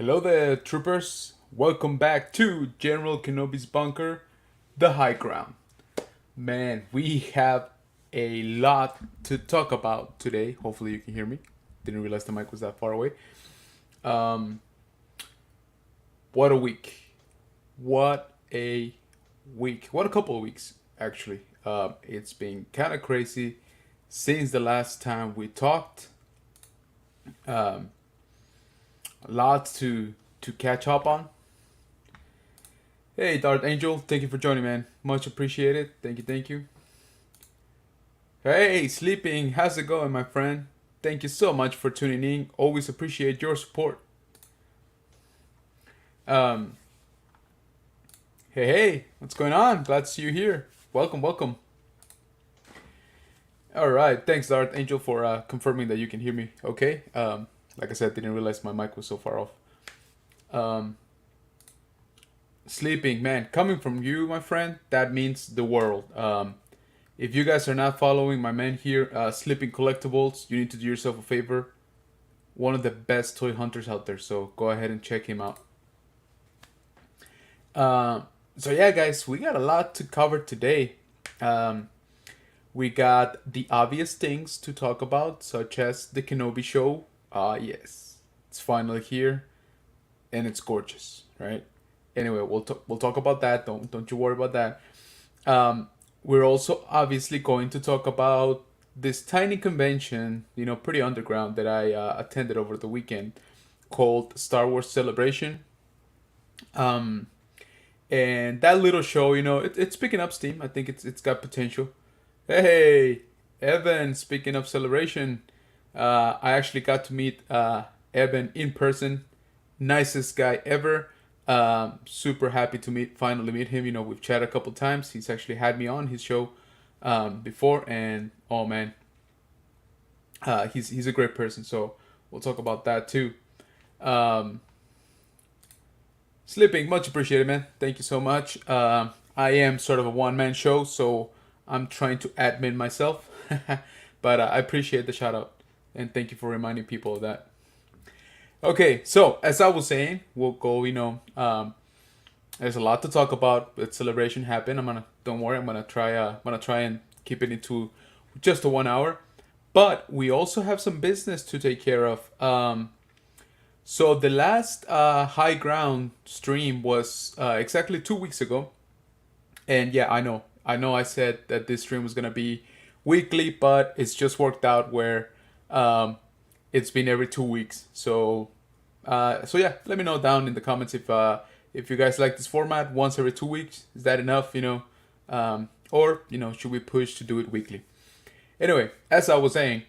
Hello there, troopers. Welcome back to General Kenobi's bunker, the high ground. Man, we have a lot to talk about today. Hopefully, you can hear me. Didn't realize the mic was that far away. Um, what a week! What a week! What a couple of weeks, actually. It's been kind of crazy since the last time we talked. Um, Lots to catch up on. Hey, Darth Angel, thank you for joining, man. Much appreciated. Thank you, thank you. Hey, Sleeping, how's it going, my friend? Thank you so much for tuning in. Always appreciate your support. Um, hey, what's going on? Glad to see you here. Welcome, welcome. All right, thanks, Darth Angel, for confirming that you can hear me. Okay. Like I said, didn't realize my mic was so far off. Um, Sleeping, man, coming from you, my friend, that means the world. If you guys are not following my man here, Sleeping Collectibles, you need to do yourself a favor. One of the best toy hunters out there, so go ahead and check him out. Uh, so yeah, guys, we got a lot to cover today. Um, we got the obvious things to talk about, such as the Kenobi show. Yes, it's finally here, and it's gorgeous, right? Anyway, we'll talk about that. Don't you worry about that. We're also obviously going to talk about this tiny convention, pretty underground that I attended over the weekend called Star Wars Celebration. Um, and that little show, it's picking up steam. I think it's got potential. Hey, Evan, speaking of celebration, I actually got to meet Evan in person. Nicest guy ever. Super happy to finally meet him. We've chatted a couple times. He's actually had me on his show before, and oh man, he's a great person. So we'll talk about that too. Um, Sleeping, much appreciated, man. Thank you so much. I am sort of a one man show, so I'm trying to admin myself, but I appreciate the shout out and thank you for reminding people of that. Okay, so as I was saying, we'll go. There's a lot to talk about. The celebration happened. Don't worry. I'm gonna try and keep it into just a 1 hour. But we also have some business to take care of. So the last high ground stream was exactly 2 weeks ago, and yeah, I know. I said that this stream was gonna be weekly, but it's just worked out where um, it's been every 2 weeks. So yeah, let me know down in the comments if you guys like this format. Once every 2 weeks, is that enough? Or should we push to do it weekly? Anyway, as I was saying,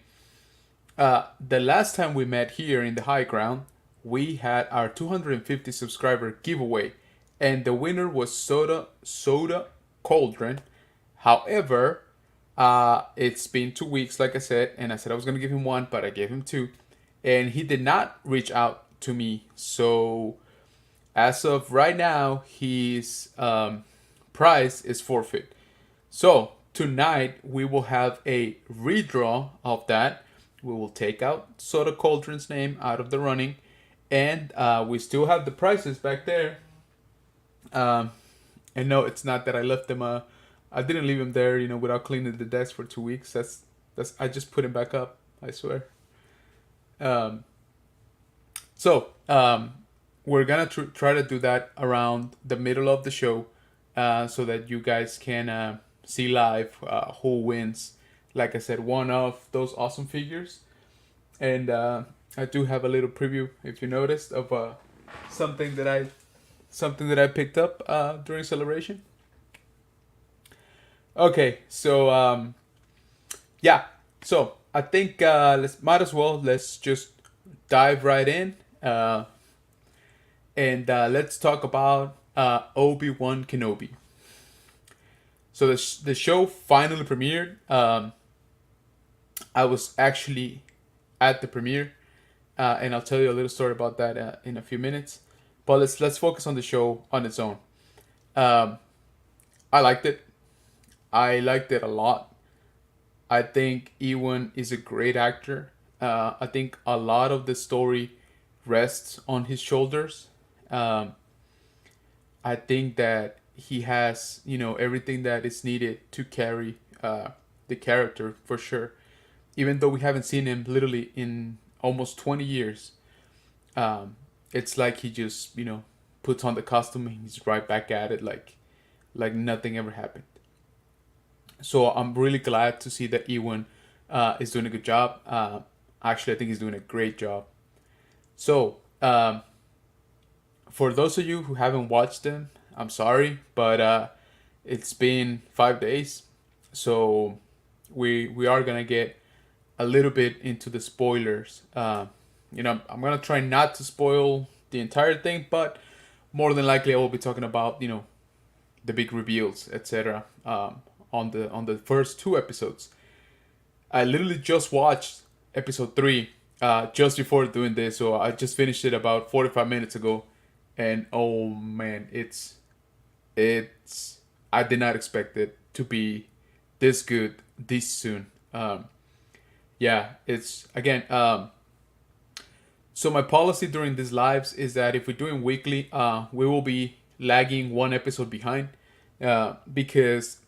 the last time we met here in the high ground, we had our 250 subscriber giveaway, and the winner was Soda Cauldron. However, it's been 2 weeks, like I said, and I said I was gonna give him one, but I gave him two, and he did not reach out to me. So as of right now, his prize is forfeit. So tonight we will have a redraw of that. We will take out Soda Cauldron's name out of the running, and we still have the prizes back there. Um, and no, it's not that I left them. I didn't leave him there, without cleaning the desk for 2 weeks. That's I just put him back up. I swear. Um, so we're gonna try to do that around the middle of the show, so that you guys can see live who wins. Like I said, one of those awesome figures, and I do have a little preview, if you noticed, of something that I something that I picked up during celebration. Okay, so yeah, so I think let's just dive right in. And let's talk about Obi-Wan Kenobi. So the show finally premiered. I was actually at the premiere, and I'll tell you a little story about that in a few minutes. But let's focus on the show on its own. Um, I liked it. I liked it a lot. I think Ewan is a great actor. I think a lot of the story rests on his shoulders. Um, I think that he has, everything that is needed to carry the character for sure. Even though we haven't seen him literally in almost 20 years, um, it's like he just, puts on the costume and he's right back at it like nothing ever happened. So I'm really glad to see that Ewan is doing a good job. Actually, I think he's doing a great job. So, for those of you who haven't watched them, I'm sorry, but it's been 5 days, so we are gonna get a little bit into the spoilers. I'm gonna try not to spoil the entire thing, but more than likely I will be talking about the big reveals, etc. On the first two episodes. I literally just watched episode three just before doing this, so I just finished it about 45 minutes ago, and oh man, it's I did not expect it to be this good this soon. Yeah, it's again. So my policy during these lives is that if we're doing weekly, we will be lagging one episode behind, because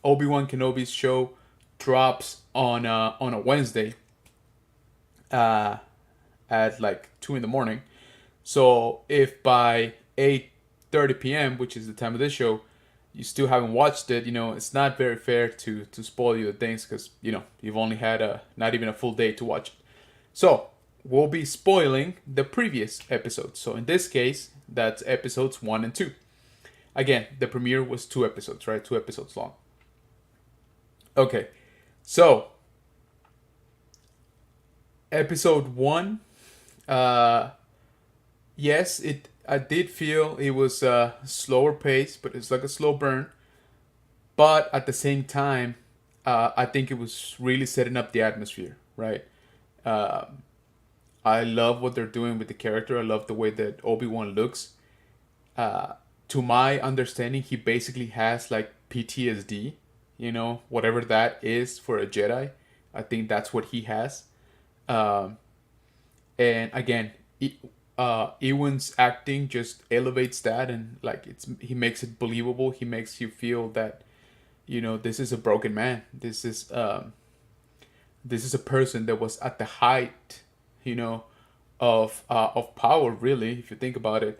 Obi-Wan Kenobi's show drops on a Wednesday, uh, at like 2 in the morning. So if by 8:30 p.m., which is the time of this show, you still haven't watched it, it's not very fair to spoil you the things, because you've only had not even a full day to watch it. So we'll be spoiling the previous episodes. So in this case, that's episodes 1 and 2. Again, the premiere was 2 episodes, right? 2 episodes long. Okay, so episode 1, yes, it I did feel it was a slower pace, but it's like a slow burn. But at the same time, I think it was really setting up the atmosphere, right? Uh, I love what they're doing with the character. I love the way that Obi-Wan looks. Uh, to my understanding, he basically has like PTSD, whatever that is for a Jedi. I think that's what he has. Um, and again, Ewan's acting just elevates that, and like he makes it believable. He makes you feel that this is a broken man. This is a person that was at the height, of power, really, if you think about it,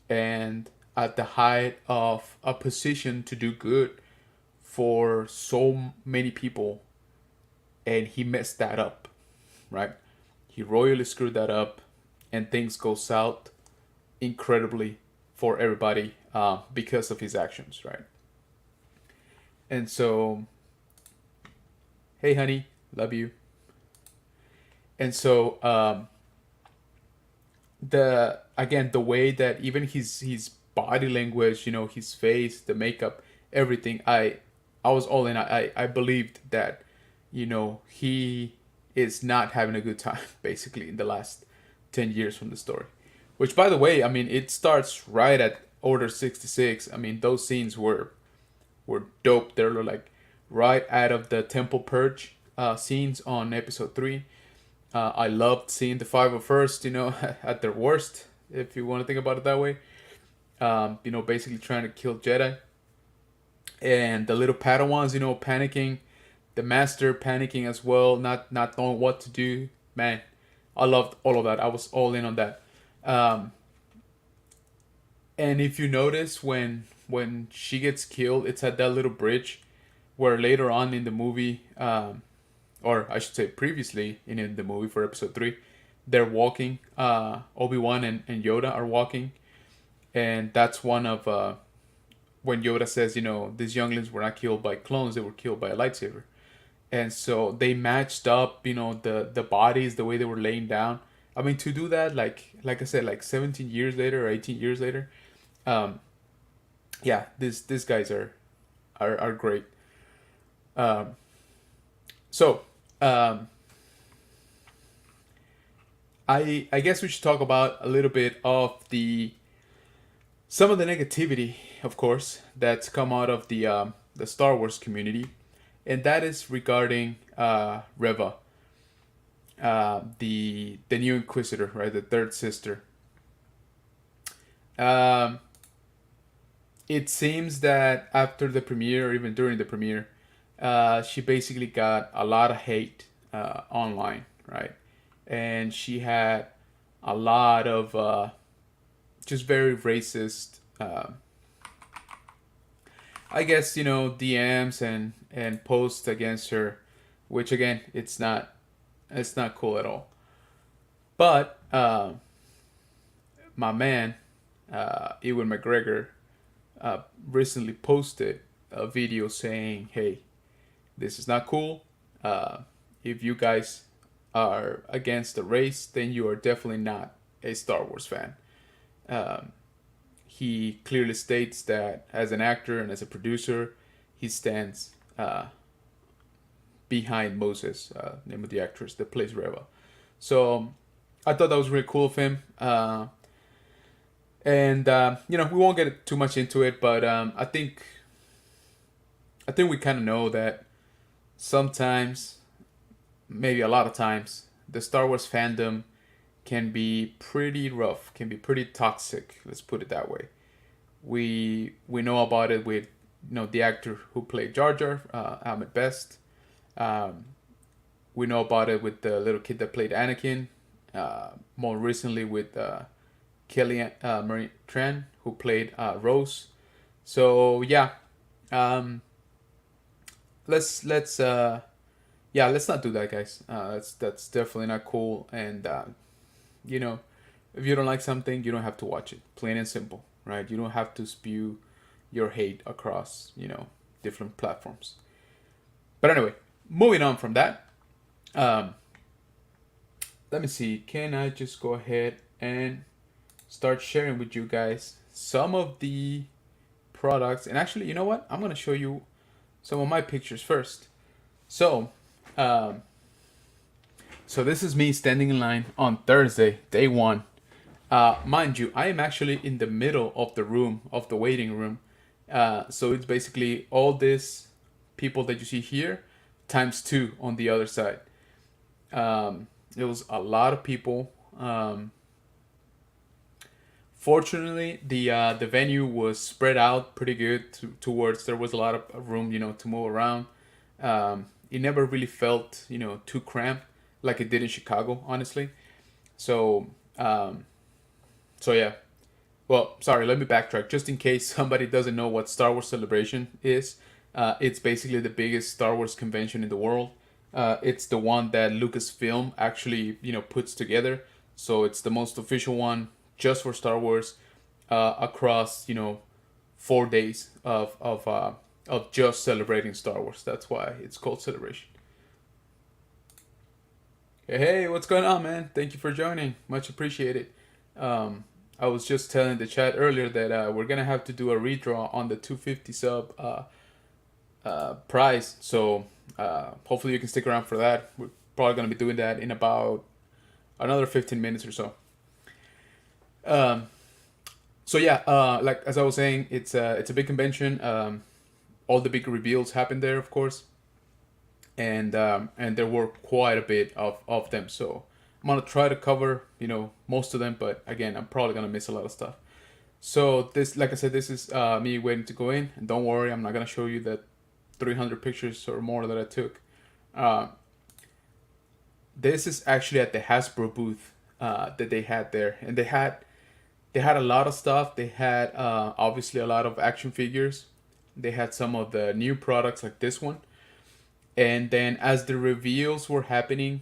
and at the height of a position to do good for so many people, and he messed that up, right? He royally screwed that up, and things go south incredibly for everybody, because of his actions, right? And so, hey, honey, love you. And so, the way that even his body language, his face, the makeup, everything, I was all in. I believed that, he is not having a good time basically in the last 10 years from the story. Which, by the way, I mean, it starts right at Order 66. I mean, those scenes were dope. They're like right out of the Temple Purge scenes on episode 3. I loved seeing the 501st, at their worst, if you want to think about it that way. Basically trying to kill Jedi. And the little Padawans, panicking. The Master panicking as well, not knowing what to do. Man, I loved all of that. I was all in on that. Um, and if you notice, when she gets killed, it's at that little bridge where later on in the movie, or I should say previously in the movie for episode 3, they're walking. Obi-Wan and Yoda are walking, and that's one of when Yoda says, these younglings were not killed by clones; they were killed by a lightsaber. And so they matched up, the bodies, the way they were laying down. I mean, to do that, like I said, like 17 years later or 18 years later, um, yeah, these guys are great. Um, so um, I guess we should talk about a little bit of some of the negativity, of course, that's come out of the Star Wars community, and that is regarding Reva. the new Inquisitor, right, the third sister. Um, it seems that after the premiere, or even during the premiere, she basically got a lot of hate online, right? And she had a lot of just very racist, I guess, DMs and posts against her, which again, it's not cool at all. But my man, Ewan McGregor, recently posted a video saying, "Hey, this is not cool. Uh, if you guys are against the race, then you are definitely not a Star Wars fan." Um, he clearly states that as an actor and as a producer, he stands behind Moses, name of the actress that plays Reva. So I thought that was really cool of him. And we won't get too much into it, but I think we kind of know that sometimes, maybe a lot of times, the Star Wars fandom can be pretty rough, can be pretty toxic. Let's put it that way. We know about it with the actor who played Jar Jar, Ahmed Best. Um, we know about it with the little kid that played Anakin. More recently with Kelly Marie Tran, who played Rose. So yeah, um, let's yeah, let's not do that, guys. That's definitely not cool. And you know, if you don't like something, you don't have to watch it. Plain and simple, right? You don't have to spew your hate across different platforms. But anyway, moving on from that, um, let me see. Can I just go ahead and start sharing with you guys some of the products? And actually, you know what? I'm gonna show you some of my pictures first. So, um, so this is me standing in line on Thursday, day one. Mind you, I am actually in the middle of the room, of the waiting room. So it's basically all this people that you see here times two on the other side. It was a lot of people. Fortunately, the venue was spread out pretty good towards. There was a lot of room, to move around. It never really felt, too cramped like it did in Chicago, honestly. So, um, so yeah. Well, sorry, let me backtrack. Just in case somebody doesn't know what Star Wars Celebration is, it's basically the biggest Star Wars convention in the world. It's the one that Lucasfilm actually, puts together. So it's the most official one just for Star Wars, across 4 days of just celebrating Star Wars. That's why it's called Celebration. Hey, what's going on, man? Thank you for joining. Much appreciated. Um, I was just telling the chat earlier that we're gonna have to do a redraw on the 250 sub prize. So hopefully you can stick around for that. We're probably gonna be doing that in about another 15 minutes or so. Um, so yeah, like as I was saying, it's a big convention. All the big reveals happen there, of course, and there were quite a bit of them. So I'm gonna try to cover most of them, but again, I'm probably gonna miss a lot of stuff. So this, like I said, this is me waiting to go in, and don't worry, I'm not gonna show you the 300 pictures or more that I took. Uh, this is actually at the Hasbro booth that they had there, and they had a lot of stuff. They had obviously a lot of action figures. They had some of the new products like this one, and then as the reveals were happening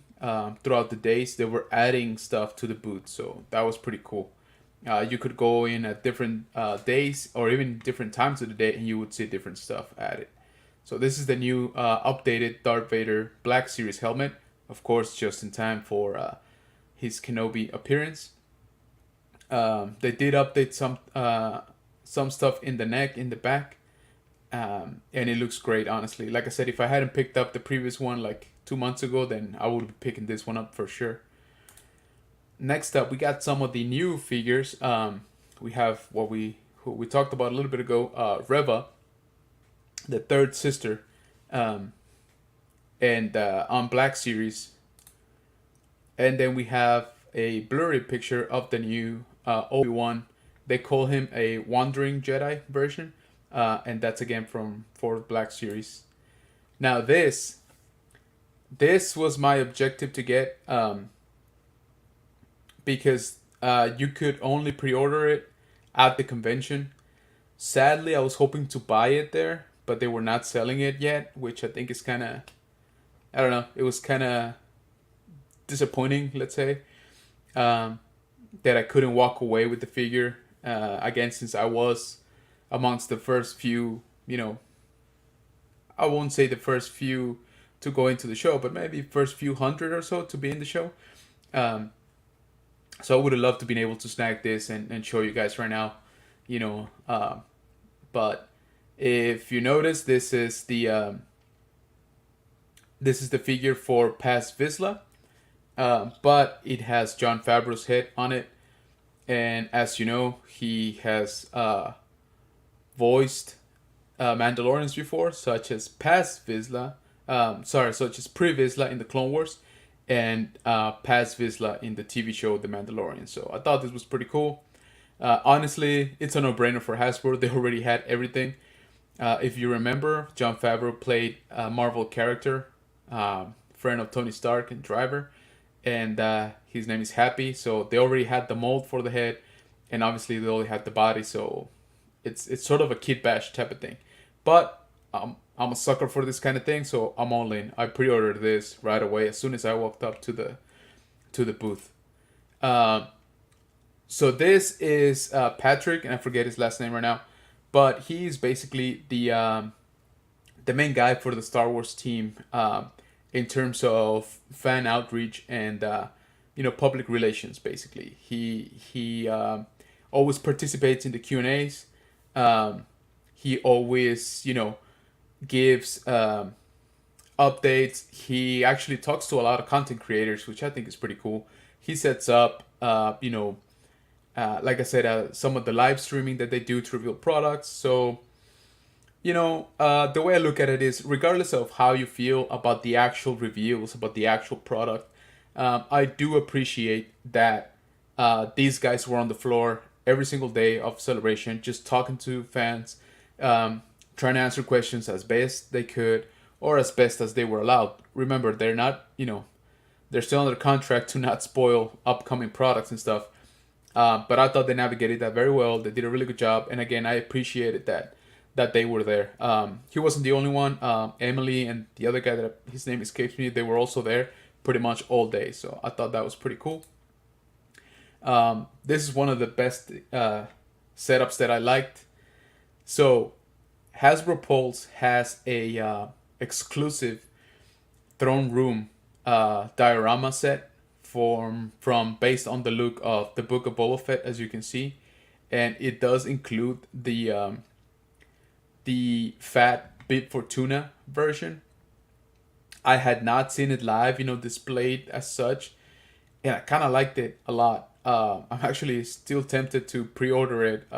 throughout the days, they were adding stuff to the booth. So that was pretty cool. You could go in at different days or even different times of the day, and you would see different stuff added. So this is the new updated Darth Vader Black Series helmet, of course, just in time for his Kenobi appearance. They did update some stuff in the neck, in the back, and it looks great. Honestly, like I said, if I hadn't picked up the previous one like 2 months ago, then I would be picking this one up for sure. Next up, we got some of the new figures. We have who we talked about a little bit ago, Reva, the third sister, and on Black Series, And then we have a blurry picture of the new Obi-Wan. They call him a Wandering Jedi version, and that's again from Fort Black series. Now this was my objective to get, because you could only pre-order it at the convention. Sadly, I was hoping to buy it there, but they were not selling it yet, which I think is kind of, I don't know, it was kind of disappointing, let's say, um, that I couldn't walk away with the figure. Again, since I was amongst the first few, I won't say the first few to go into the show, but maybe first few hundred or so to be in the show. Um, so I would have loved to been able to snag this and show you guys right now, you know. But if you notice, this is the figure for Paz Vizsla, but it has Jon Favreau's head on it, and as you know, he has voiced Mandalorians before, such as Paz Vizsla, such as Pre Vizsla in the Clone Wars, and Paz Vizsla in the TV show The Mandalorian. So I thought this was pretty cool. Honestly, it's a no-brainer for Hasbro. They already had everything. If you remember, Jon Favreau played a Marvel character, friend of Tony Stark and Driver, and his name is Happy. So they already had the mold for the head, and obviously they only had the body. So it's sort of a kid bash type of thing. But I'm a sucker for this kind of thing, so I'm all in. I pre-ordered this right away as soon as I walked up to the booth. So this is Patrick, and I forget his last name right now, but he's basically the main guy for the Star Wars team, in terms of fan outreach and public relations. Basically, he always participates in the Q&As. He always gives updates. He actually talks to a lot of content creators, which I think is pretty cool. He sets up like I said, some of the live streaming that they do to reveal products. So the way I look at it is, regardless of how you feel about the actual reveals, about the actual product, I do appreciate that these guys were on the floor every single day of celebration, just talking to fans, trying to answer questions as best they could, or as best as they were allowed. Remember, they're not, they're still under contract to not spoil upcoming products and stuff. But I thought they navigated that very well. They did a really good job, and again, I appreciated that they were there. He wasn't the only one. Emily and the other guy that his name escapes me, they were also there pretty much all day. So I thought that was pretty cool. This is one of the best setups that I liked. So Hasbro Pulse has a exclusive throne room diorama set from based on the look of the Book of Boba Fett, as you can see, and it does include the Fat Bib Fortuna version. I had not seen it live, displayed as such, and I kind of liked it a lot. I'm actually still tempted to pre-order it.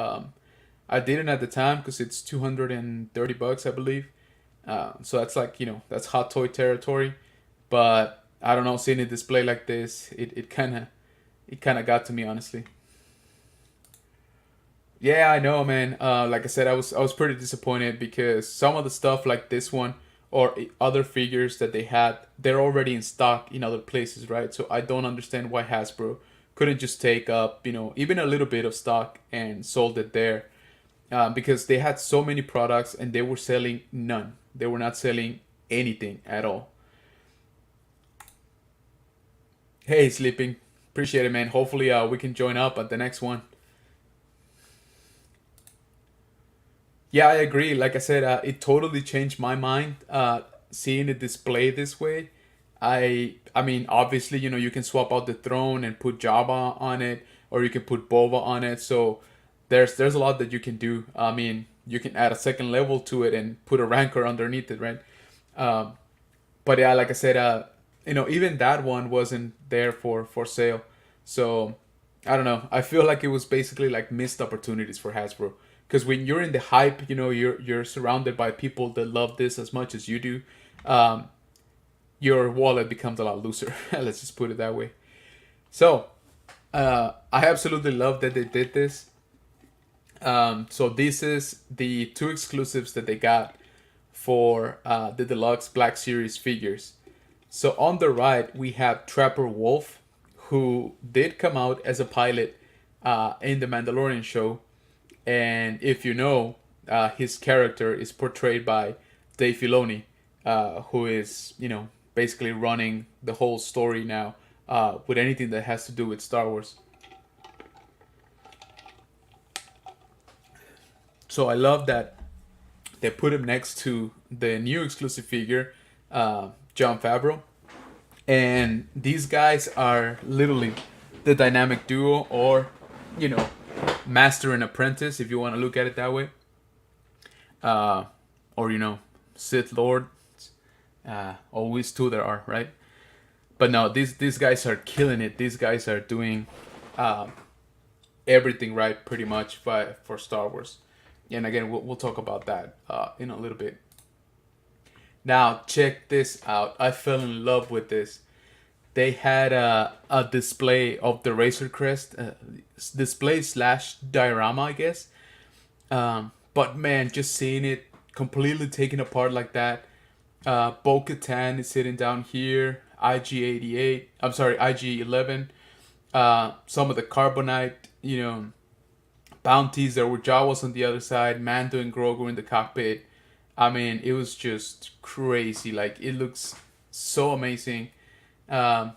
I didn't at the time because it's $230, I believe. So that's like, that's hot toy territory. But I don't know, seeing it display like this, it kind of got to me, honestly. Yeah, I know, man. Like I said, I was pretty disappointed because some of the stuff like this one or other figures that they had, they're already in stock in other places, right? So I don't understand why Hasbro couldn't just take up, even a little bit of stock and sold it there, because they had so many products and they were selling none. They were not selling anything at all. Hey, sleeping, appreciate it, man. Hopefully, we can join up at the next one. Yeah, I agree. Like I said, it totally changed my mind. Seeing it displayed this way, I mean, obviously, you can swap out the throne and put Jabba on it, or you can put Boba on it. So there's a lot that you can do. I mean, you can add a second level to it and put a Rancor underneath it, right? Um, but yeah, like I said, even that one wasn't there for sale. So I don't know. I feel like it was basically like missed opportunities for Hasbro. Because when you're in the hype, you're surrounded by people that love this as much as you do. Um, your wallet becomes a lot looser. Let's just put it that way. So I absolutely love that they did this. So this is the two exclusives that they got for the deluxe Black Series figures. So on the right we have Trapper Wolf, who did come out as a pilot in the Mandalorian show, and if you know, his character is portrayed by Dave Filoni, who is basically running the whole story now with anything that has to do with Star Wars. So I love that they put him next to the new exclusive figure, John Favreau, and these guys are literally the dynamic duo, or you know, master and apprentice, if you want to look at it that way, uh, or Sith Lord. Always two there are, right? But no, these guys are killing it. These guys are doing uh, everything right, pretty much, for Star Wars. And again, we'll talk about that in a little bit. Now, check this out. I fell in love with this. They had a display of the Razor Crest, display slash diorama, I guess. But man, just seeing it completely taken apart like that. Bo Katan is sitting down here. IG-88. I'm sorry, IG-11. Some of the Carbonite, bounties. There were Jawas on the other side. Mando and Grogu in the cockpit. I mean, it was just crazy. Like, it looks so amazing. Um,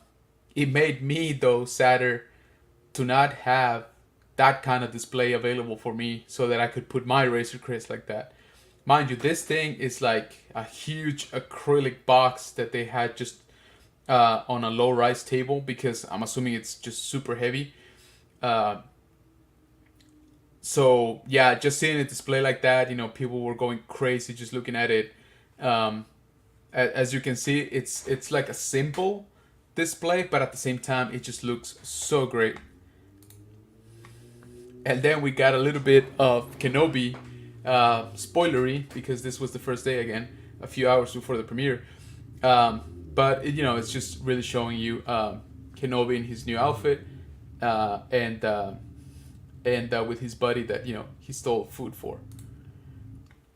it made me, though, sadder to not have that kind of display available for me so that I could put my Razor Crest like that. Mind you, this thing is like a huge acrylic box that they had just on a low rise table, because I'm assuming it's just super heavy. Uh, so yeah, just seeing it display like that, people were going crazy just looking at it. Um, as you can see, it's like a simple display, but at the same time, it just looks so great. And then we got a little bit of Kenobi, spoilery, because this was the first day again, a few hours before the premiere. But it's just really showing you Kenobi in his new outfit, and with his buddy that he stole food for.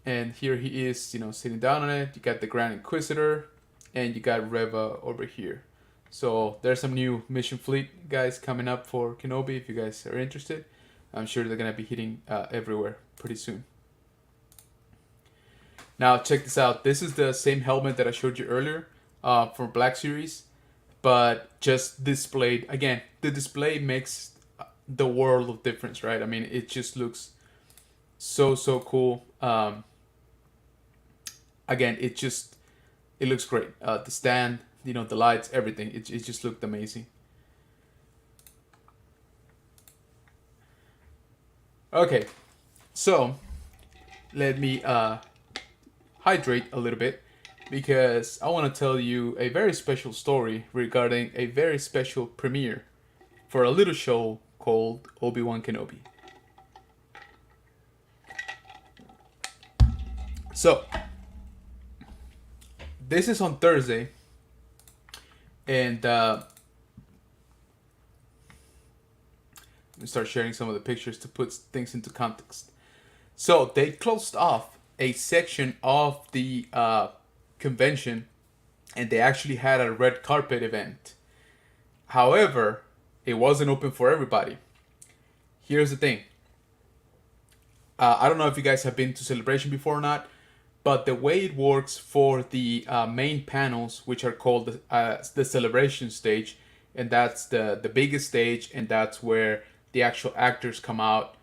And here he is, sitting down on it. You got the Grand Inquisitor, and you got Reva over here. So there's some new Mission Fleet guys coming up for Kenobi. If you guys are interested, I'm sure they're gonna be hitting everywhere pretty soon. Now check this out. This is the same helmet that I showed you earlier from Black Series, but just displayed again. The display makes the world of difference, right? I mean, it just looks so cool. Again, it looks great. The stand, the lights, everything. It just looked amazing. Okay, so let me hydrate a little bit, because I want to tell you a very special story regarding a very special premiere for a little show called Obi-Wan Kenobi. So, this is on Thursday, and let me start sharing some of the pictures to put things into context. So, they closed off a section of the convention, and they actually had a red carpet event. However, it wasn't open for everybody. Here's the thing. I don't know if you guys have been to Celebration before or not, but the way it works for the main panels, which are called the Celebration stage, and that's the biggest stage, and that's where the actual actors come out.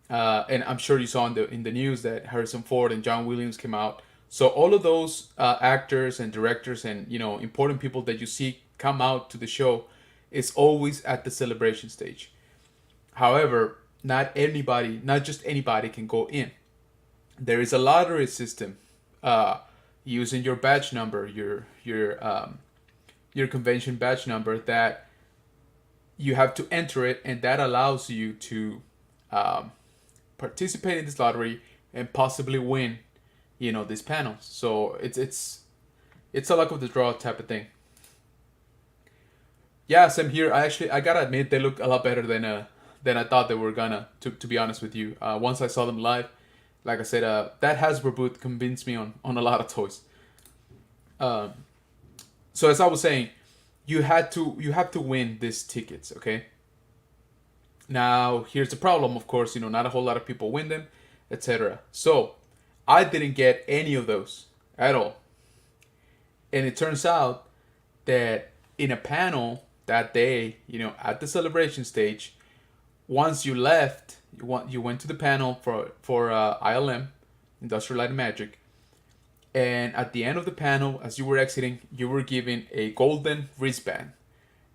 And I'm sure you saw in the news that Harrison Ford and John Williams came out. So all of those actors and directors and important people that you see come out to the show is always at the Celebration stage. However, not just anybody can go in. There is a lottery system, using your badge number, your convention badge number, that you have to enter it, and that allows you to participate in this lottery and possibly win, these panels. So it's a luck of the draw type of thing. Yeah, same here. I gotta admit they look a lot better than I thought they were gonna. To be honest with you, once I saw them live, like I said, that Hasbro booth convinced me on a lot of toys. Um, so as I was saying, you have to win these tickets. Okay. Now here's the problem. Of course, not a whole lot of people win them, etc. So I didn't get any of those at all, and it turns out that in a panel that day, at the celebration stage, once you left, you went to the panel for ILM, Industrial Light and Magic, and at the end of the panel, as you were exiting, you were given a golden wristband,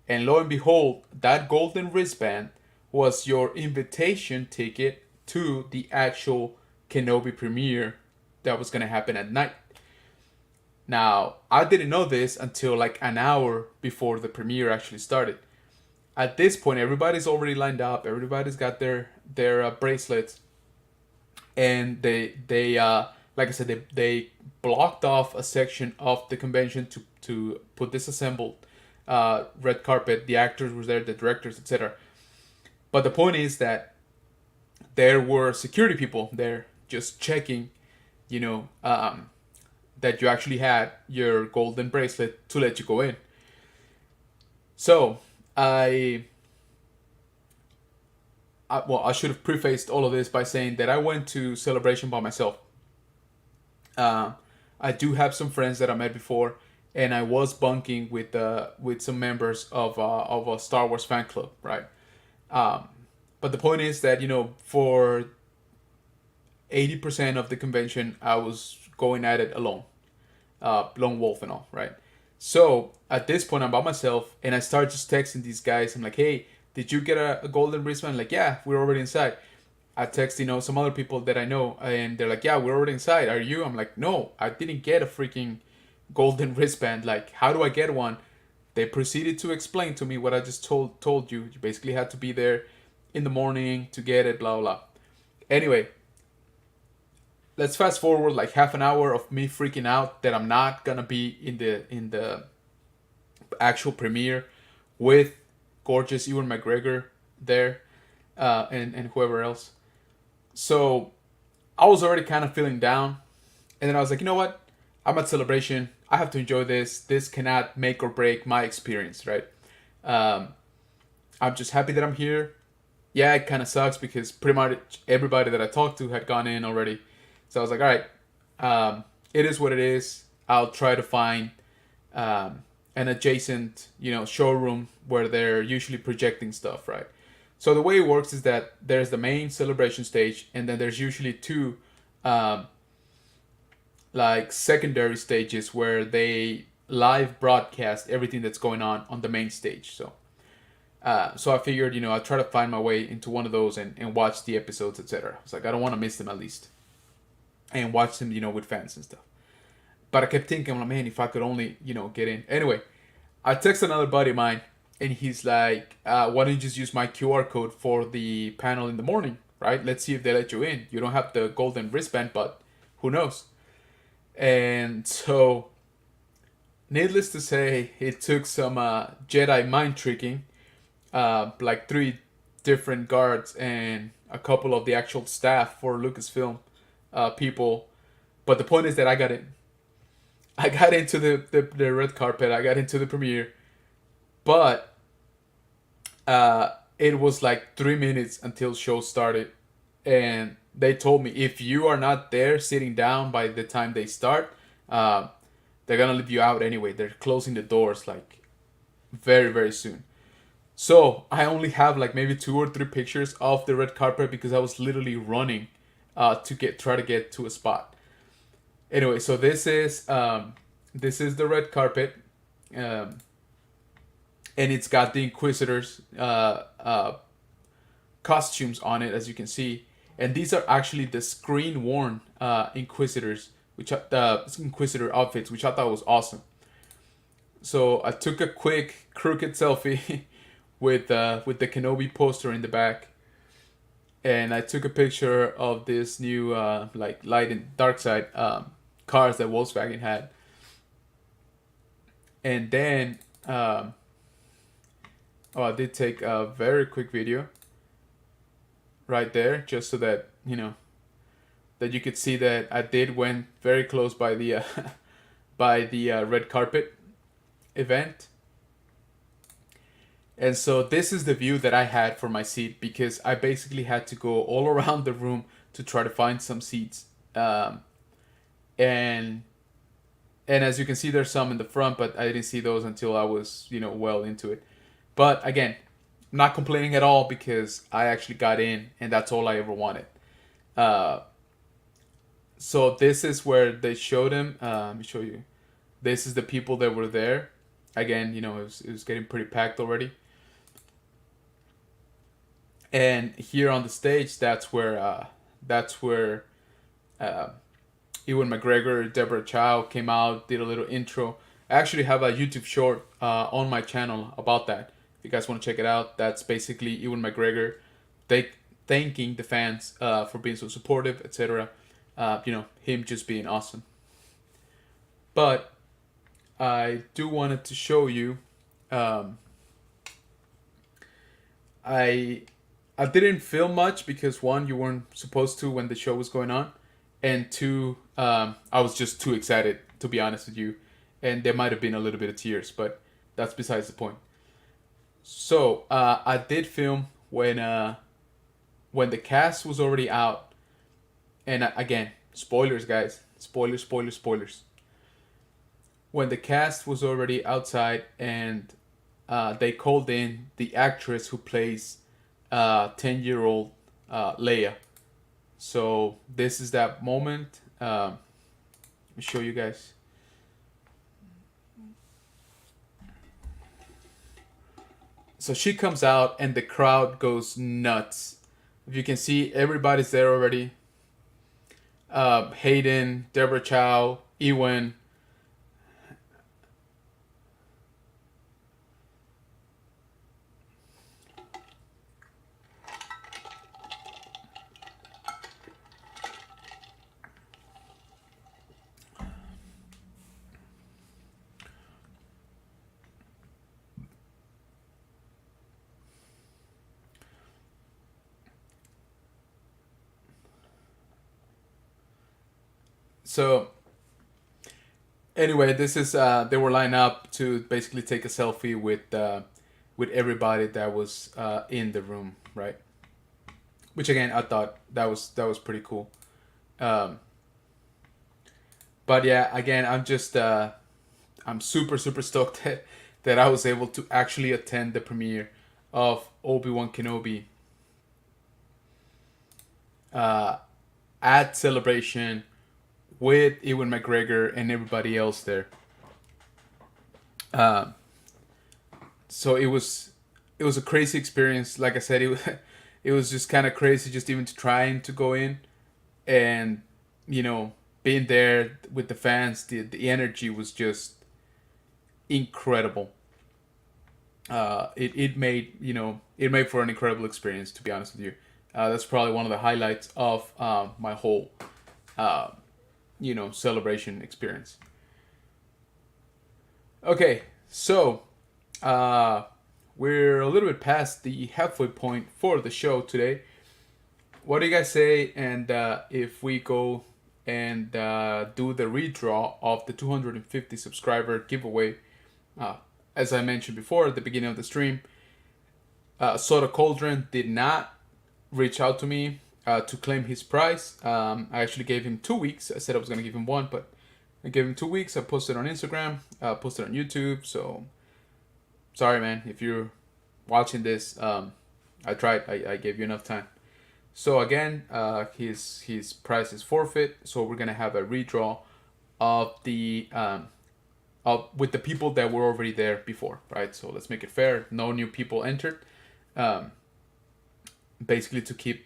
and lo and behold, that golden wristband was your invitation ticket to the actual Kenobi premiere that was gonna happen at night. Now, I didn't know this until like an hour before the premiere actually started. At this point, everybody's already lined up. Everybody's got their bracelets, and they like I said, they blocked off a section of the convention to put this assembled red carpet. The actors were there, the directors, etc. But the point is that there were security people there just checking, you know, that you actually had your golden bracelet to let you go in. So I should have prefaced all of this by saying that I went to Celebration by myself. Uh, I do have some friends that I met before, and I was bunking with some members of a Star Wars fan club, right? Um, but the point is that for 80% of the convention, I was going at it alone, lone wolf and all, right? So at this point, I'm by myself, and I start just texting these guys. I'm like, "Hey, did you get a golden wristband?" Like, "Yeah, we're already inside." I text, some other people that I know, and they're like, "Yeah, we're already inside. Are you?" I'm like, "No, I didn't get a freaking golden wristband. Like, how do I get one?" They proceeded to explain to me what I just told you. You basically had to be there in the morning to get it, blah blah. Anyway, let's fast forward like half an hour of me freaking out that I'm not gonna be in the actual premiere with gorgeous Ewan McGregor there, and whoever else. So I was already kind of feeling down, and then I was like, you know what? I'm at Celebration. I have to enjoy this. This cannot make or break my experience, right? Um, I'm just happy that I'm here. Yeah, it kind of sucks because pretty much everybody that I talked to had gone in already. So I was like, all right, it is what it is. I'll try to find an adjacent, showroom where they're usually projecting stuff, right? So the way it works is that there's the main celebration stage, and then there's usually two, um, like secondary stages where they live broadcast everything that's going on the main stage. So I figured, I'd try to find my way into one of those and watch the episodes, etc. It's like I don't want to miss them at least, and watch them, with fans and stuff. But I kept thinking, I'm like, man, if I could only, get in. Anyway, I text another buddy of mine, and he's like, why don't you just use my QR code for the panel in the morning, right? Let's see if they let you in. You don't have the golden wristband, but who knows? And so, needless to say, it took some Jedi mind tricking, like 3 different guards and a couple of the actual staff for Lucasfilm people. But the point is that I got in. I got into the red carpet. I got into the premiere, but it was like 3 minutes until show started, and they told me if you are not there sitting down by the time they start, uh, they're gonna leave you out anyway. They're closing the doors like very very soon. So I only have like maybe 2 or 3 pictures of the red carpet because I was literally running to try to get to a spot. Anyway, so this is the red carpet, um, and it's got the Inquisitors costumes on it, as you can see, and these are actually the screen worn Inquisitors, the Inquisitor outfits, which I thought was awesome. So I took a quick crooked selfie with the Kenobi poster in the back, and I took a picture of this new like light and dark side cars that Volkswagen had, and then Oh, I did take a very quick video right there, just so that that you could see that I did went very close by the by the red carpet event. And so this is the view that I had for my seat, because I basically had to go all around the room to try to find some seats. And and as you can see, there's some in the front, but I didn't see those until I was well into it. But again, I'm not complaining at all, because I actually got in, and that's all I ever wanted. Uh, so this is where they showed him. Let me show you. This is the people that were there. Again, it was getting pretty packed already. And here on the stage, that's where uh, Ewan McGregor, Deborah Chow came out, did a little intro. I actually have a YouTube short on my channel about that. If you guys want to check it out, that's basically Ewan McGregor thanking the fans for being so supportive, etc. Him just being awesome. But I do wanted to show you. Um, I I didn't film much because, one, you weren't supposed to when the show was going on, and two, I was just too excited, to be honest with you, and there might have been a little bit of tears, but that's besides the point. So I did film when the cast was already out, and again, spoilers, guys, spoilers, spoilers, spoilers. When the cast was already outside, and they called in the actress who plays 10-year-old Leia. So this is that moment. Let me show you guys. So she comes out, and the crowd goes nuts. If you can see, everybody's there already. Hayden, Deborah Chow, Ewan. So anyway, this is they were lined up to basically take a selfie with everybody that was in the room, right? Which, again, I thought that was pretty cool. Um, but yeah, again, I'm super super stoked that I was able to actually attend the premiere of Obi-Wan Kenobi uh, at Celebration with Ewan McGregor and everybody else there. Um, so it was a crazy experience. Like I said, it was just kind of crazy, just even to trying to go in, and being there with the fans. The energy was just incredible. It made it made for an incredible experience, to be honest with you. That's probably one of the highlights of my whole uh, celebration experience. Okay, so uh, we're a little bit past the halfway point for the show today. What do you guys say? And if we go and do the redraw of the 250 subscriber giveaway, uh, as I mentioned before at the beginning of the stream, Soda Cauldron did not reach out to me to claim his prize. I actually gave him 2 weeks. I said I was going to give him one, but I gave him 2 weeks. I posted on Instagram, posted on YouTube. So sorry, man, if you're watching this. I tried. I gave you enough time. So again, his price is forfeit. So we're gonna have a redraw of the with the people that were already there before, right? So let's make it fair. No new people entered. Um, Basically to keep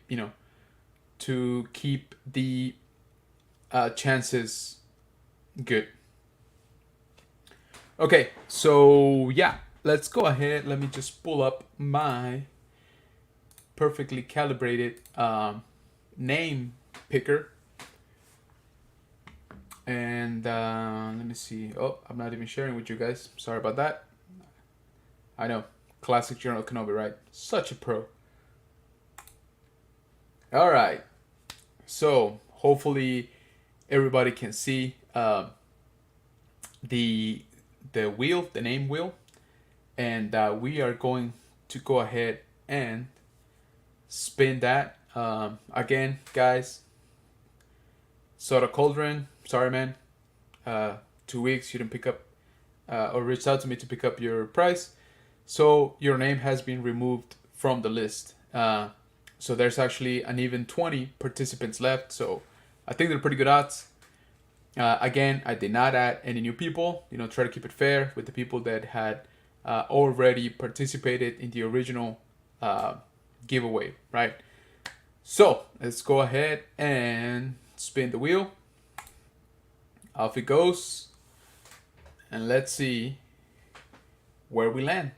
the chances good. Okay, so yeah, let's go ahead. Let me just pull up my perfectly calibrated name picker. And let me see. Oh, I'm not even sharing with you guys. Sorry about that. I know. classic General Kenobi, right? Such a pro. All right. So hopefully everybody can see the wheel, the name wheel, and we are going to go ahead and spin that. Again, guys, Soda Cauldron, sorry man, 2 weeks you didn't pick up or reached out to me to pick up your price, so your name has been removed from the list. So there's actually an even 20 participants left, so I think they're pretty good odds. Again, I did not add any new people. Try to keep it fair with the people that had already participated in the original giveaway, right? So let's go ahead and spin the wheel. Off it goes, and let's see where we land.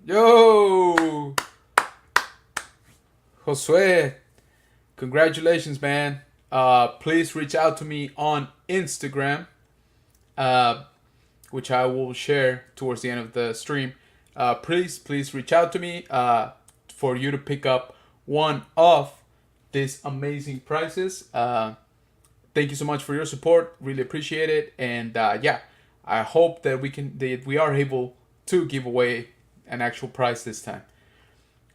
Yo, Josue, congratulations, man. Please reach out to me on Instagram, which I will share towards the end of the stream. Please reach out to me for you to pick up one of these amazing prizes. Thank you so much for your support. Really appreciate it. And yeah, I hope that we are able to give away an actual prize this time.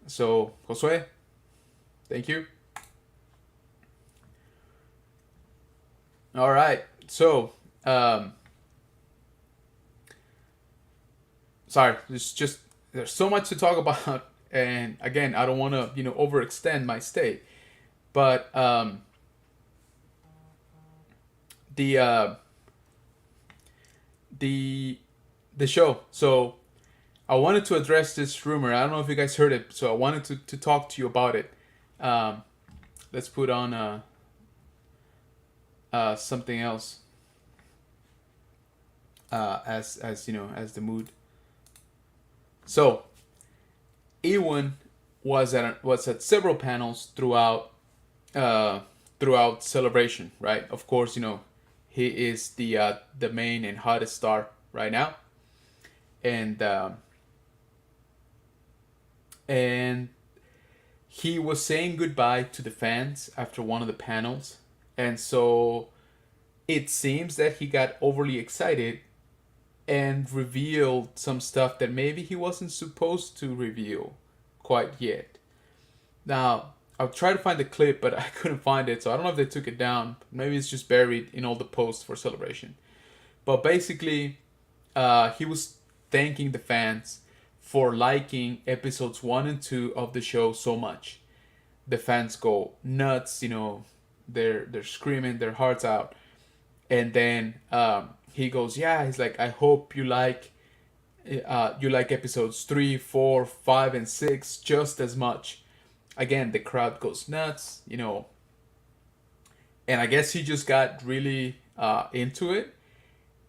So, Josue, thank you. All right. So, sorry, there's so much to talk about, and again, I don't want to overextend my stay, but the show. So I wanted to address this rumor. I don't know if you guys heard it, so I wanted to talk to you about it. Let's put on something else as the mood. So Ewan was at several panels throughout Celebration, right? Of course, he is the main and hottest star right now, and he was saying goodbye to the fans after one of the panels, and so it seems that he got overly excited and revealed some stuff that maybe he wasn't supposed to reveal quite yet. Now, I'll try to find the clip, but I couldn't find it, so I don't know if they took it down. Maybe it's just buried in all the posts for Celebration. But basically, he was thanking the fans for liking episodes 1 and 2 of the show so much. The fans go nuts, they're screaming their hearts out. And then he goes, yeah, he's like, I hope you like episodes 3, 4, 5, and 6 just as much. Again, the crowd goes nuts, and I guess he just got really into it.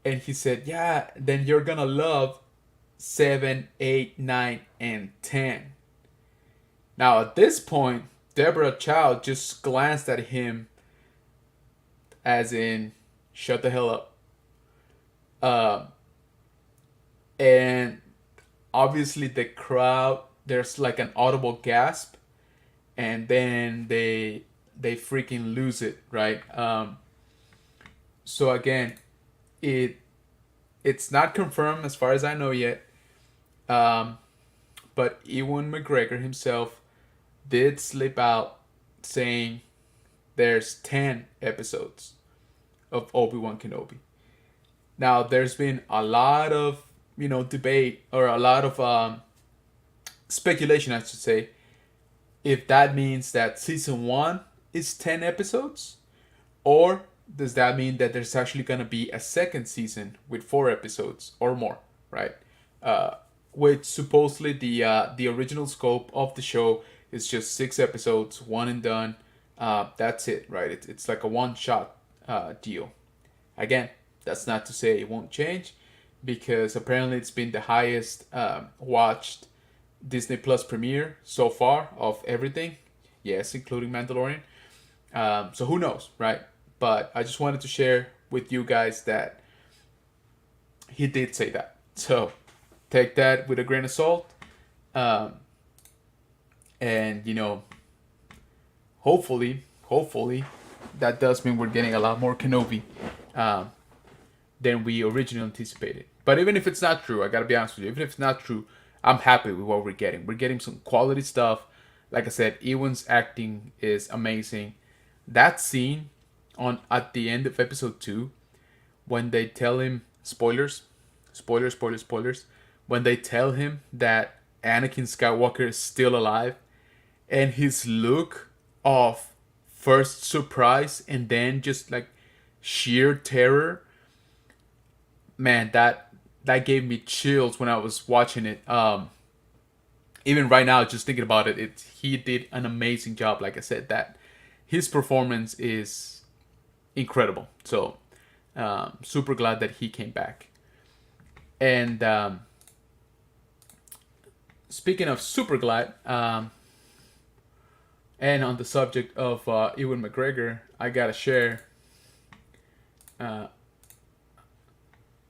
And he said, yeah, then you're gonna love 7, 8, 9, and 10. Now, at this point, Deborah Chow just glanced at him as in, shut the hell up. And obviously the crowd, there's like an audible gasp, and then they freaking lose it, right? So again, it's not confirmed as far as I know yet, but Ewan McGregor himself did slip out saying there's 10 episodes of Obi-Wan Kenobi. Now, there's been a lot of debate, or a lot of speculation, I should say, if that means that season 1 is 10 episodes, or does that mean that there's actually going to be a second season with 4 episodes or more, right? Which supposedly the original scope of the show is just 6 episodes, one and done. That's it, right? It's like a one-shot deal. Again, that's not to say it won't change, because apparently it's been the highest watched Disney Plus premiere so far of everything. Yes, including Mandalorian. So who knows, right? But I just wanted to share with you guys that he did say that. So take that with a grain of salt. Um, and hopefully, that does mean we're getting a lot more Kenobi um, than we originally anticipated. But even if it's not true, I gotta be honest with you. Even if it's not true, I'm happy with what we're getting. We're getting some quality stuff. Like I said, Ewan's acting is amazing. That scene on at the end of episode 2, when they tell him spoilers, when they tell him that Anakin Skywalker is still alive, and his look of first surprise and then just like sheer terror, man, that gave me chills when I was watching it. Even right now, just thinking about it, he did an amazing job. Like I said, that his performance is incredible. So super glad that he came back. And speaking of super glad, and on the subject of Ewan McGregor, I gotta share. Uh,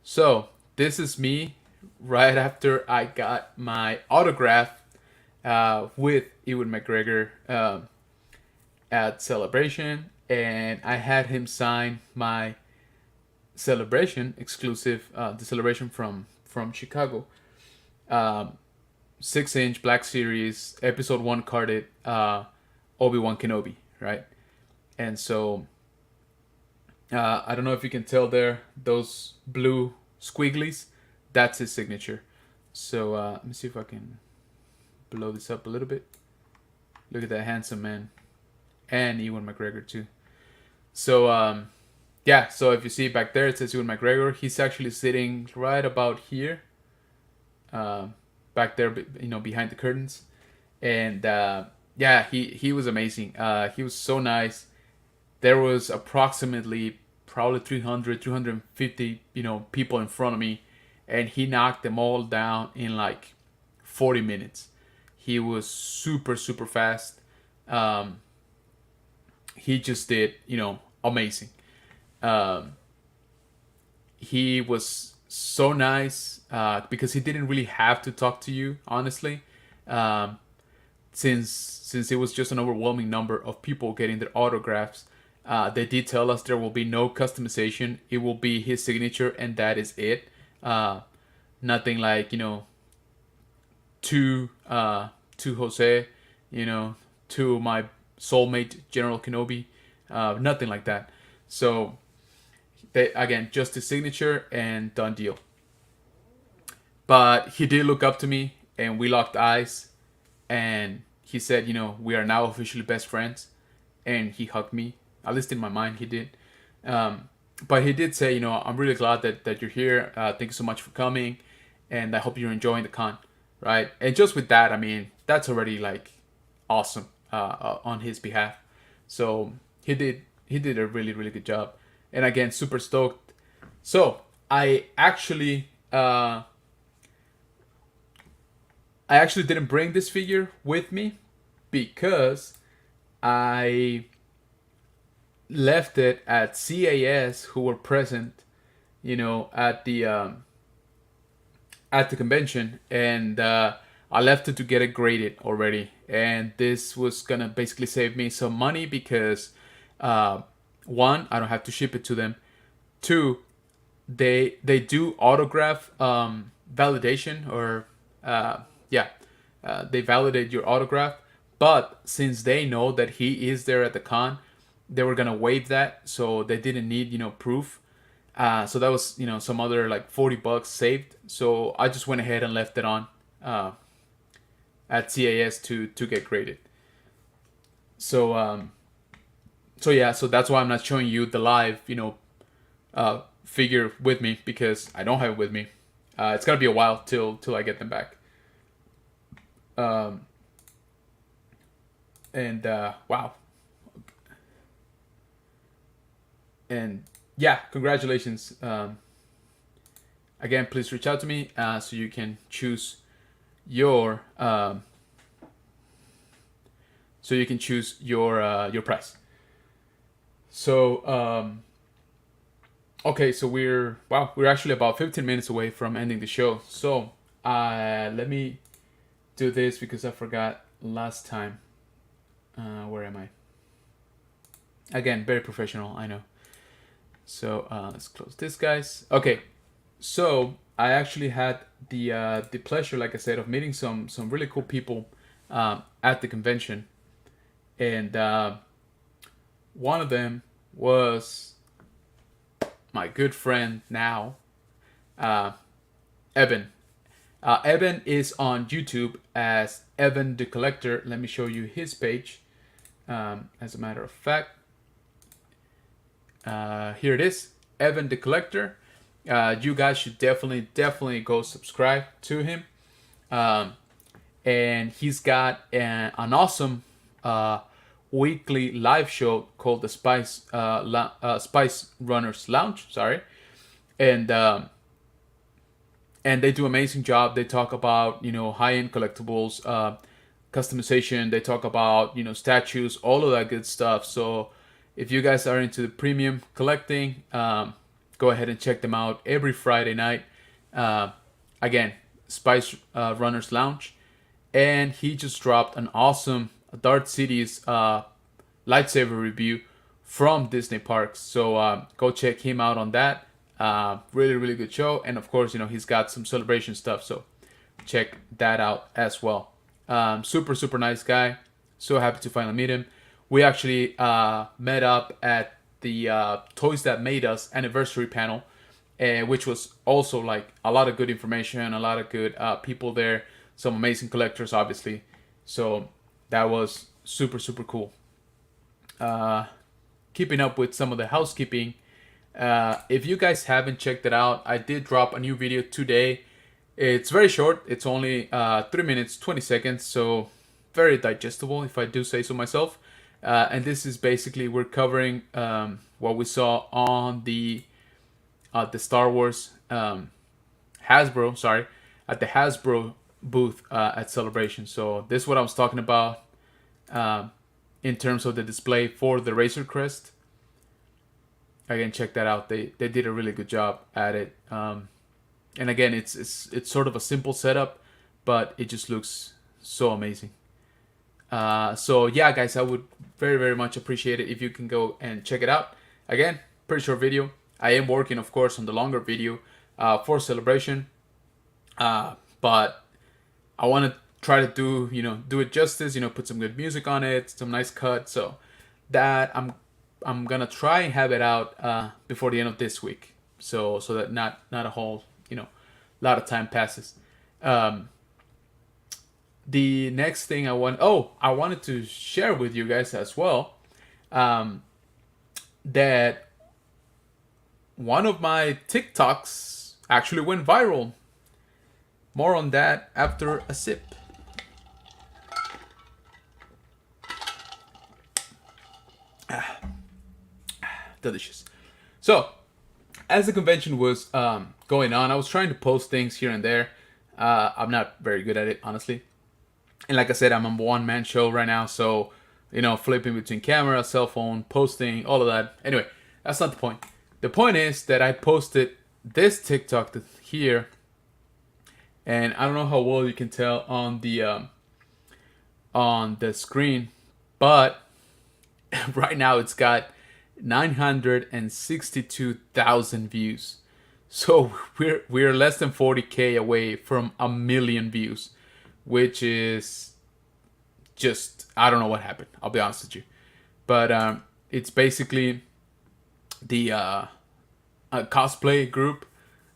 so this is me right after I got my autograph with Ewan McGregor at Celebration, and I had him sign my Celebration exclusive, the Celebration from Chicago, 6-inch Black Series Episode 1 carded Obi-Wan Kenobi, right? And so I don't know if you can tell there, those blue squigglies, that's his signature. So let me see if I can blow this up a little bit. Look at that handsome man. And Ewan McGregor too. So yeah, so if you see back there, it says Ewan McGregor. He's actually sitting right about here, back there, behind the curtains. And yeah, he was amazing. He was so nice. There was approximately probably 350 people in front of me, and he knocked them all down in like 40 minutes. He was super super fast. um, he just did amazing. um, he was so nice because he didn't really have to talk to you, honestly. um, since it was just an overwhelming number of people getting their autographs. They did tell us there will be no customization. It will be his signature, and that is it. Nothing like to Jose, to my soulmate General Kenobi. Nothing like that. So they, again, just his signature and done deal. But he did look up to me, and we locked eyes, and he said, we are now officially best friends, and he hugged me. At least in my mind, he did. But he did say, I'm really glad that you're here. Thank you so much for coming, and I hope you're enjoying the con, right? And just with that, I mean, that's already like awesome on his behalf. So he did a really really good job, and again, super stoked. So I actually didn't bring this figure with me because I left it at CAS, who were present, at the convention, and I left it to get it graded already. And this was gonna basically save me some money because, uh, one, I don't have to ship it to them. Two, they do autograph validation, or yeah, they validate your autograph. But since they know that he is there at the con, they were gonna waive that, so they didn't need proof. So that was some other like $40 saved. So I just went ahead and left it on at CAS to get graded. So so yeah, so that's why I'm not showing you the live figure with me, because I don't have it with me. It's gonna be a while till I get them back. Um, and wow, and yeah, congratulations. Again, please reach out to me so you can choose your your price. So Okay, so we're actually about 15 minutes away from ending the show. So let me do this because I forgot last time. Where am I? Again, very professional, I know. So let's close this, guys. Okay, so I actually had the pleasure, like I said, of meeting some really cool people at the convention, and one of them was my good friend now, uh, Evan. Evan is on YouTube as Evan the Collector. Let me show you his page. As a matter of fact, here it is, Evan the Collector. You guys should definitely go subscribe to him. Um, and he's got an awesome weekly live show called the Spice Runners Lounge. Sorry, and and they do amazing job. They talk about high end collectibles, customization. They talk about statues, all of that good stuff. So if you guys are into the premium collecting, go ahead and check them out every Friday night. Again, Spice Runners Lounge, and he just dropped an awesome Dark Cities lightsaber review from Disney Parks. So go check him out on that. Really good show, and of course he's got some celebration stuff. So check that out as well. Super nice guy. So happy to finally meet him. We actually met up at the Toys That Made Us anniversary panel, which was also like a lot of good information, a lot of good people there, some amazing collectors, obviously. So that was super cool. Keeping up with some of the housekeeping. If you guys haven't checked it out, I did drop a new video today. It's very short. It's only 3 minutes 20 seconds, so very digestible if I do say so myself. And this is basically, we're covering what we saw on the Star Wars Hasbro, sorry, at the Hasbro booth at Celebration. So this is what I was talking about in terms of the display for the Razor Crest. Again, check that out. They did a really good job at it. And again, it's sort of a simple setup, but it just looks so amazing. So yeah, guys, I would very much appreciate it if you can go and check it out. Again, pretty short video. I am working, of course, on the longer video for Celebration, but I want to try to do it justice. Put some good music on it, some nice cuts. So that I'm gonna try and have it out before the end of this week. So that not a whole lot of time passes. The next thing I wanted to share with you guys as well, that one of my TikToks actually went viral. More on that after a sip. Delicious. So, as the convention was going on, I was trying to post things here and there. I'm not very good at it, honestly. And like I said, I'm a one-man show right now, so flipping between camera, cell phone, posting, all of that. Anyway, that's not the point. The point is that I posted this TikTok here, and I don't know how well you can tell on the screen, but right now it's got 962,000 views. So we're less than 40K away from 1 million views, which is just, I don't know what happened. I'll be honest with you, but it's basically the a cosplay group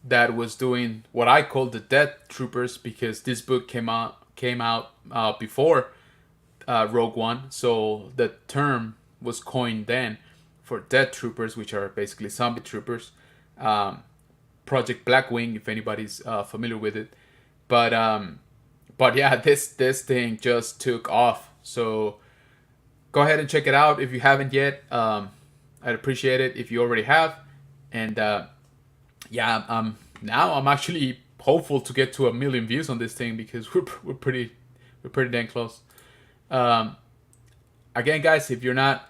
that was doing what I call the Death Troopers, because this book came out before Rogue One, so the term was coined then for Death Troopers, which are basically zombie troopers. Project Blackwing, if anybody's familiar with it, but yeah, this thing just took off. So go ahead and check it out if you haven't yet. I'd appreciate it if you already have. And yeah, now I'm actually hopeful to get to 1 million views on this thing, because we're pretty dang close. Again, guys, if you're not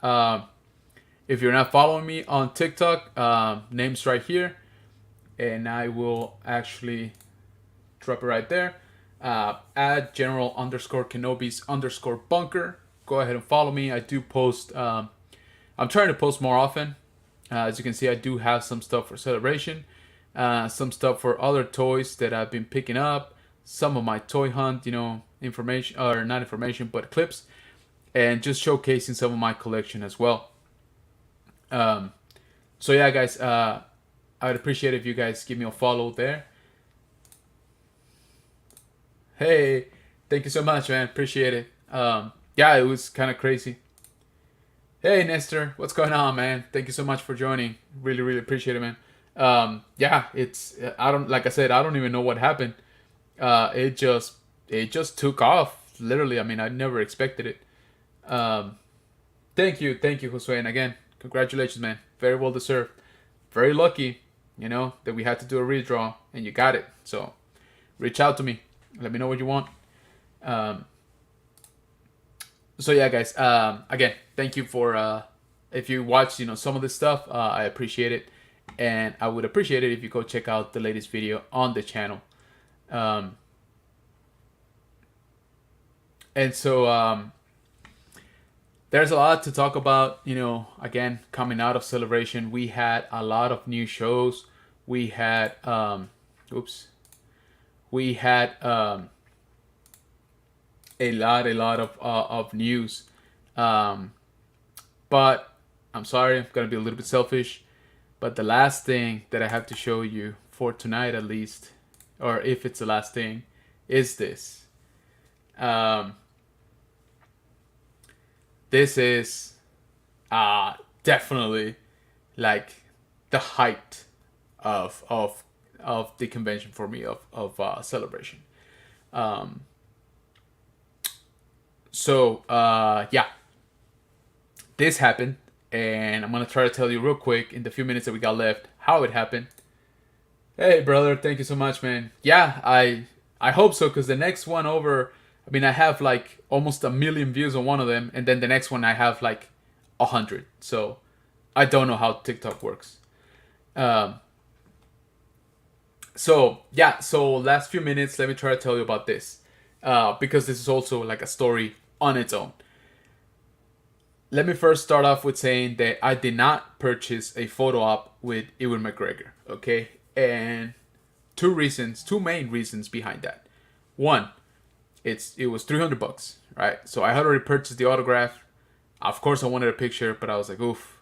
If you're not following me on TikTok, name's right here, and I will actually drop it right there. At general underscore Kenobi's underscore bunker. Go ahead and follow me. I do post. I'm trying to post more often. As you can see, I do have some stuff for Celebration, some stuff for other toys that I've been picking up, some of my toy hunt, information, or not information, but clips, and just showcasing some of my collection as well. So yeah, guys, I'd appreciate if you guys give me a follow there. Hey, thank you so much, man. Appreciate it. Yeah, it was kind of crazy. Hey, Nestor, what's going on, man? Thank you so much for joining. Really, really appreciate it, man. Yeah, it's I don't like I said, I don't even know what happened. It just took off. Literally, I mean, I never expected it. Um, thank you, Josue, and again, congratulations, man. Very well deserved. Very lucky, that we had to do a redraw and you got it. So reach out to me. Let me know what you want. Um, so yeah, guys. Again, thank you for if you watch, some of this stuff. I appreciate it, and I would appreciate it if you go check out the latest video on the channel. Um, and so there's a lot to talk about. Again, coming out of Celebration, we had a lot of new shows. We had oops, we had a lot of news. But I'm sorry, I'm gonna be a little bit selfish. But the last thing that I have to show you for tonight, at least, or if it's the last thing, is this. Um, this is definitely like the height of the convention for me of Celebration. Um, so yeah, this happened, and I'm gonna try to tell you real quick in the few minutes that we got left how it happened. Hey, brother, thank you so much, man. Yeah, I hope so, because the next one over, I mean, I have like almost 1 million views on one of them, and then the next one I have like 100. So I don't know how TikTok works. Um, so yeah, so last few minutes, let me try to tell you about this, because this is also like a story on its own. Let me first start off with saying that I did not purchase a photo op with Ewan McGregor, okay? And two main reasons behind that. One, it was $300, right? So I had already purchased the autograph. Of course, I wanted a picture, but I was like, oof.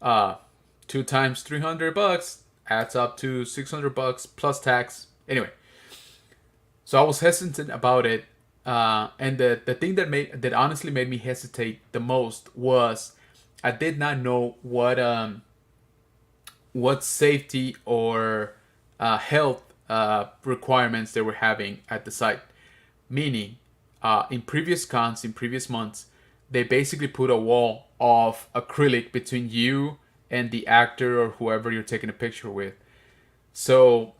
2 times $300 adds up to $600 plus tax. Anyway, so I was hesitant about it. And the thing that honestly made me hesitate the most was I did not know what safety or health requirements they were having at the site. Meaning, in previous cons, in previous months, they basically put a wall of acrylic between you and the actor or whoever you're taking a picture with. So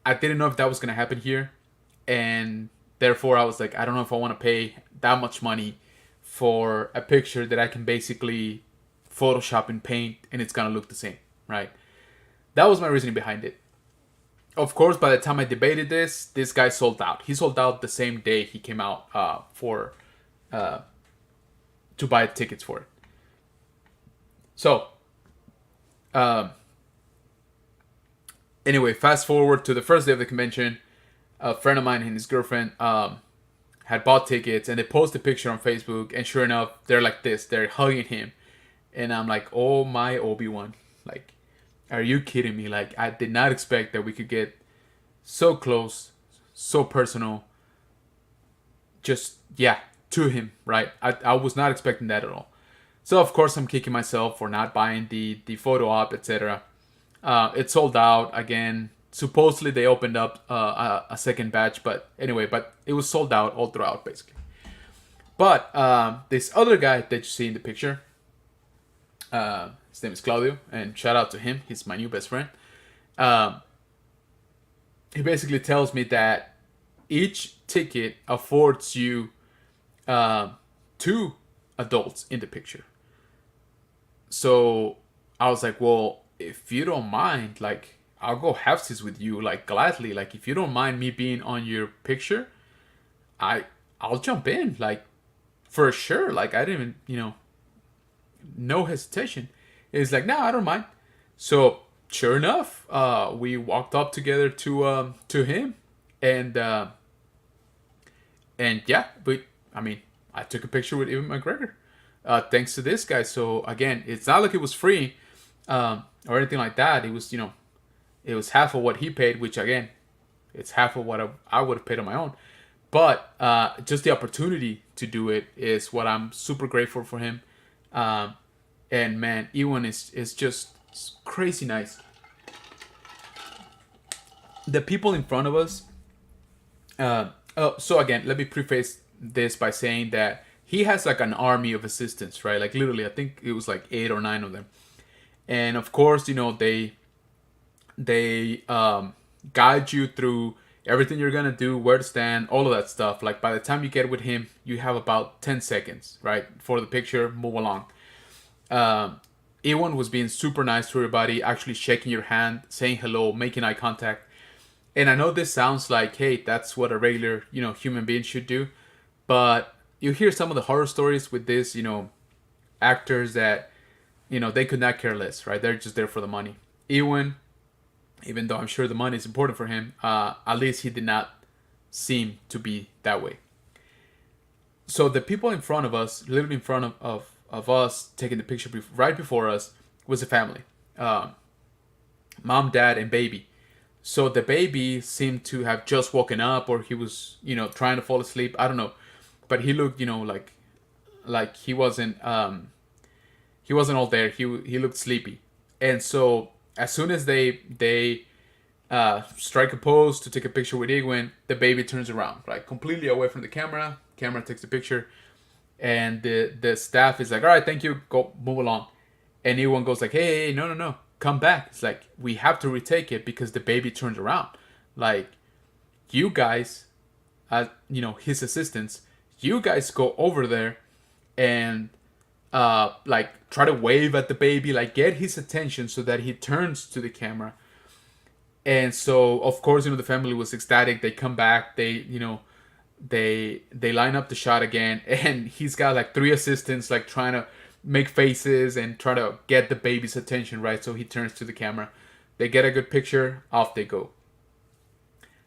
I didn't know if that was going to happen here. And therefore, I was like, I don't know if I want to pay that much money for a picture that I can basically Photoshop and paint and it's going to look the same, right? That was my reasoning behind it. Of course, by the time I debated this guy sold out. He sold out the same day he came out to buy tickets for it. So, anyway, fast forward to the first day of the convention. A friend of mine and his girlfriend had bought tickets, and they posted a picture on Facebook, and sure enough, they're like this. They're hugging him. And I'm like, oh my Obi-Wan. Like, are you kidding me? Like, I did not expect that we could get so close, so personal, just, yeah, to him, right? I was not expecting that at all. So, of course, I'm kicking myself for not buying the photo op, etc. It sold out again. Supposedly, they opened up a second batch, but anyway, but it was sold out all throughout, basically. But this other guy that you see in the picture, his name is Claudio, and shout out to him. He's my new best friend. He basically tells me that each ticket affords you 2 adults in the picture. So I was like, well, if you don't mind, like, I'll go halfsies with you, like, gladly. Like, if you don't mind me being on your picture, I I'll jump in, like, for sure. Like, I didn't even, no hesitation. It's like, no, I don't mind. So sure enough, we walked up together to him, and yeah, but I mean, I took a picture with Ewan McGregor, thanks to this guy. So again, it's not like it was free, or anything like that. It was, it was half of what he paid, which again, it's half of what I would have paid on my own. But just the opportunity to do it is what I'm super grateful for him. Um, and man, Ewan is just crazy nice. The people in front of us. So again, let me preface this by saying that he has like an army of assistants, right? Like literally, I think it was like 8 or 9 of them. And of course, they guide you through everything you're gonna do, where to stand, all of that stuff. Like by the time you get with him, you have about 10 seconds, right, for the picture. Move along. Um, Ewan was being super nice to everybody, actually shaking your hand, saying hello, making eye contact. And I know this sounds like, hey, that's what a regular, human being should do. But you hear some of the horror stories with this, actors that, they could not care less, right? They're just there for the money. Ewan, even though I'm sure the money is important for him, at least he did not seem to be that way. So the people in front of us, literally in front of us, taking the picture right before us, was a family. Mom, dad, and baby. So the baby seemed to have just woken up, or he was, trying to fall asleep. I don't know, but he looked, like he wasn't all there. He looked sleepy, and so as soon as they strike a pose to take a picture with Igwin, the baby turns around, right, completely away from the camera. Camera takes the picture, and the staff is like, all right, thank you, go move along, and Igwin goes like, hey, no, no, no, come back. It's like, we have to retake it because the baby turned around. Like, you guys, his assistants, you guys go over there and like try to wave at the baby, like get his attention so that he turns to the camera. And so of course, the family was ecstatic. They come back, they line up the shot again, and he's got like 3 assistants like trying to make faces and try to get the baby's attention, right? So he turns to the camera. They get a good picture, off they go.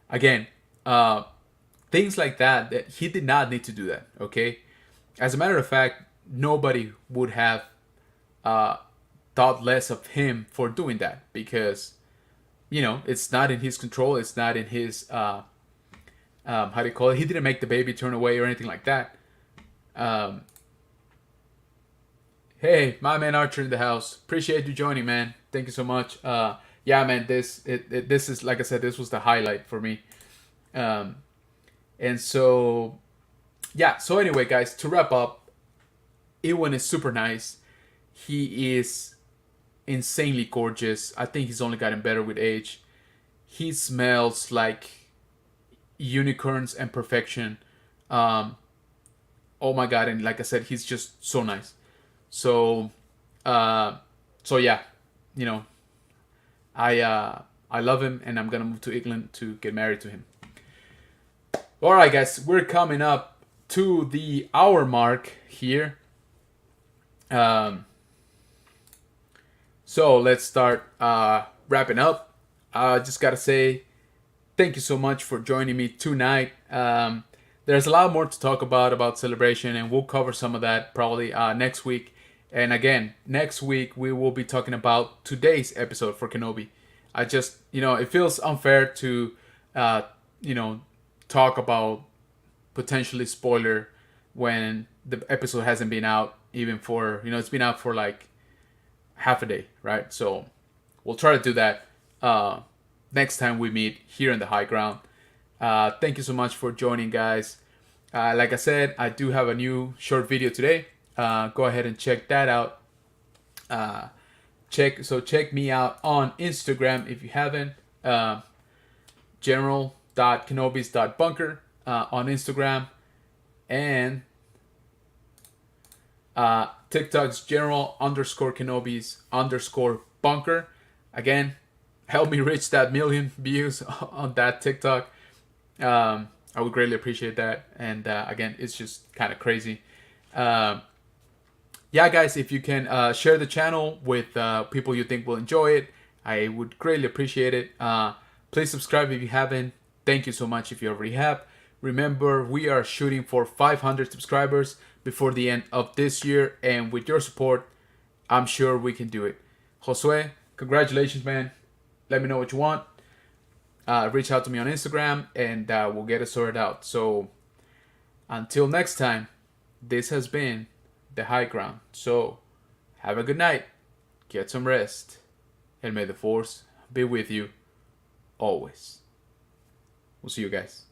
Again, things like that he did not need to do that, okay? As a matter of fact, nobody would have thought less of him for doing that, because it's not in his control. It's not in his how do you call it? He didn't make the baby turn away or anything like that. Hey, my man Archer in the house. Appreciate you joining, man. Thank you so much. Yeah, man. This is, like I said, this was the highlight for me. And so yeah. So anyway, guys, to wrap up, Ewan is super nice. He is insanely gorgeous. I think he's only gotten better with age. He smells like unicorns and perfection. Oh my god! And like I said, he's just so nice. So, so yeah, I love him, and I'm gonna move to England to get married to him. All right, guys, we're coming up to the hour mark here. So let's start wrapping up. Just gotta say, thank you so much for joining me tonight. There's a lot more to talk about Celebration, and we'll cover some of that probably next week. And again, next week we will be talking about today's episode for Kenobi. I just, it feels unfair to, talk about potentially spoiler when the episode hasn't been out even for, it's been out for like half a day, right? So we'll try to do that next time we meet here in the high ground. Thank you so much for joining, guys. Like I said, I do have a new short video today. Go ahead and check that out. Check me out on Instagram if you haven't. General.kenobis.bunker on Instagram. And TikTok's general underscore Kenobis underscore bunker. Again, help me reach that million views on that TikTok. I would greatly appreciate that. And again, it's just kind of crazy. Um, yeah, guys, if you can share the channel with people you think will enjoy it, I would greatly appreciate it. Please subscribe if you haven't. Thank you so much if you already have. Remember, we are shooting for 500 subscribers before the end of this year, and with your support, I'm sure we can do it. Josue, congratulations, man. Let me know what you want. Reach out to me on Instagram, and we'll get it sorted out. So, until next time, this has been the high ground. So, have a good night, get some rest, and may the force be with you always. We'll see you guys.